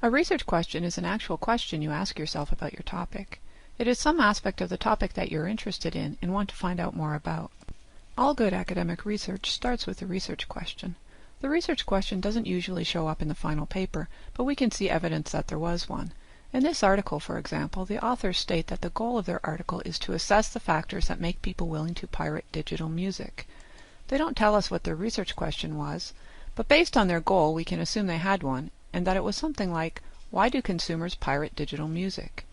A research question is an actual question you ask yourself about your topic. It is some aspect of the topic that you're interested in and want to find out more about. All good academic research starts with a research question. The research question doesn't usually show up in the final paper, but we can see evidence that there was one. In this article, for example, the authors state that the goal of their article is to assess the factors that make people willing to pirate digital music. They don't tell us what their research question was, but based on their goal we can assume they had one, and that it was something like, why do consumers pirate digital music?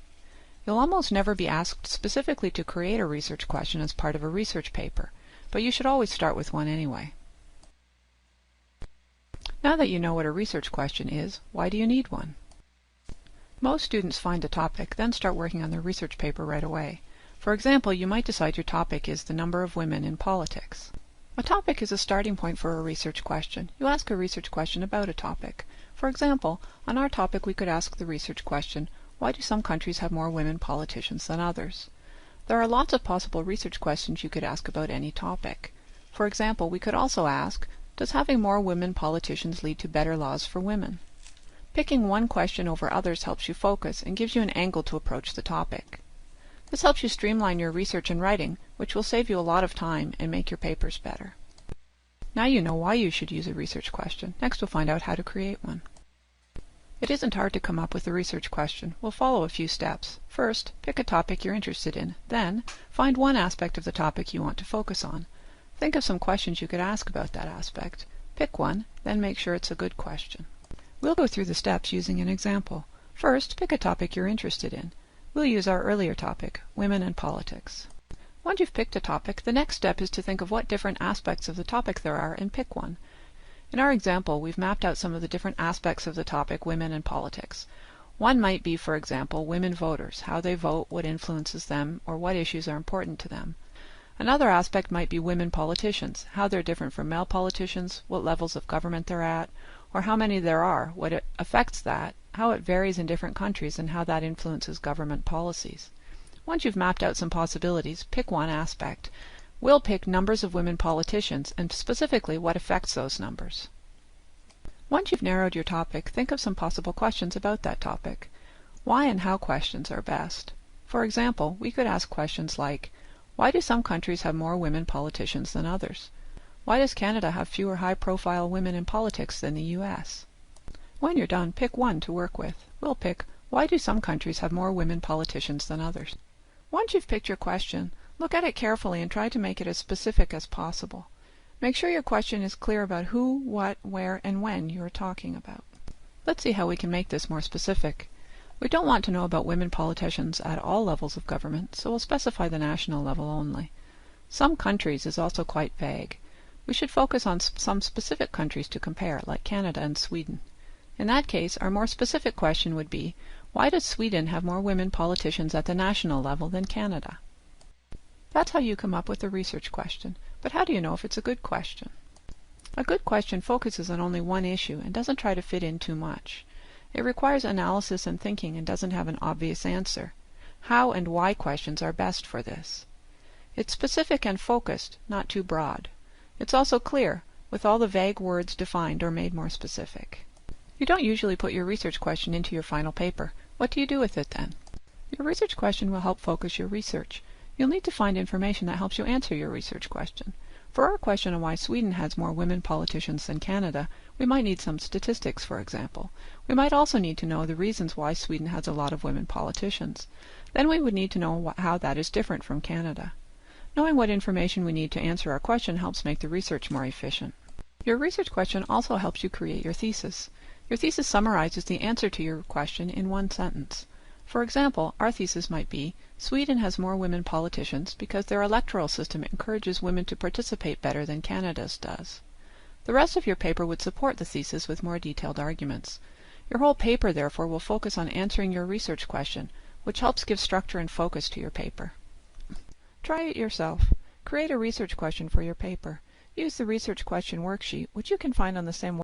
You'll almost never be asked specifically to create a research question as part of a research paper, but you should always start with one anyway. Now that you know what a research question is, why do you need one? Most students find a topic, then start working on their research paper right away. For example, you might decide your topic is the number of women in politics. A topic is a starting point for a research question. You ask a research question about a topic. For example, on our topic we could ask the research question, why do some countries have more women politicians than others? There are lots of possible research questions you could ask about any topic. For example, we could also ask, does having more women politicians lead to better laws for women? Picking one question over others helps you focus and gives you an angle to approach the topic. This helps you streamline your research and writing, which will save you a lot of time and make your papers better. Now you know why you should use a research question. Next we'll find out how to create one. It isn't hard to come up with a research question. We'll follow a few steps. First, pick a topic you're interested in. Then, find one aspect of the topic you want to focus on. Think of some questions you could ask about that aspect. Pick one, then make sure it's a good question. We'll go through the steps using an example. First, pick a topic you're interested in. We'll use our earlier topic, women and politics. Once you've picked a topic, the next step is to think of what different aspects of the topic there are and pick one. In our example, we've mapped out some of the different aspects of the topic, women and politics. One might be, for example, women voters, how they vote, what influences them, or what issues are important to them. Another aspect might be women politicians, how they're different from male politicians, what levels of government they're at, or how many there are, what it affects that, how it varies in different countries, and how that influences government policies. Once you've mapped out some possibilities, pick one aspect. We'll pick numbers of women politicians, and specifically what affects those numbers. Once you've narrowed your topic, think of some possible questions about that topic. Why and how questions are best. For example, we could ask questions like, why do some countries have more women politicians than others? Why does Canada have fewer high-profile women in politics than the US? When you're done, pick one to work with. We'll pick, why do some countries have more women politicians than others? Once you've picked your question, look at it carefully and try to make it as specific as possible. Make sure your question is clear about who, what, where, and when you are talking about. Let's see how we can make this more specific. We don't want to know about women politicians at all levels of government, so we'll specify the national level only. Some countries is also quite vague. We should focus on some specific countries to compare, like Canada and Sweden. In that case, our more specific question would be, why does Sweden have more women politicians at the national level than Canada? That's how you come up with a research question. But how do you know if it's a good question? A good question focuses on only one issue and doesn't try to fit in too much. It requires analysis and thinking and doesn't have an obvious answer. How and why questions are best for this. It's specific and focused, not too broad. It's also clear, with all the vague words defined or made more specific. You don't usually put your research question into your final paper. What do you do with it then? Your research question will help focus your research. You'll need to find information that helps you answer your research question. For our question on why Sweden has more women politicians than Canada, we might need some statistics, for example. We might also need to know the reasons why Sweden has a lot of women politicians. Then we would need to know how that is different from Canada. Knowing what information we need to answer our question helps make the research more efficient. Your research question also helps you create your thesis. Your thesis summarizes the answer to your question in one sentence. For example, our thesis might be, Sweden has more women politicians because their electoral system encourages women to participate better than Canada's does. The rest of your paper would support the thesis with more detailed arguments. Your whole paper, therefore, will focus on answering your research question, which helps give structure and focus to your paper. Try it yourself. Create a research question for your paper. Use the research question worksheet, which you can find on the same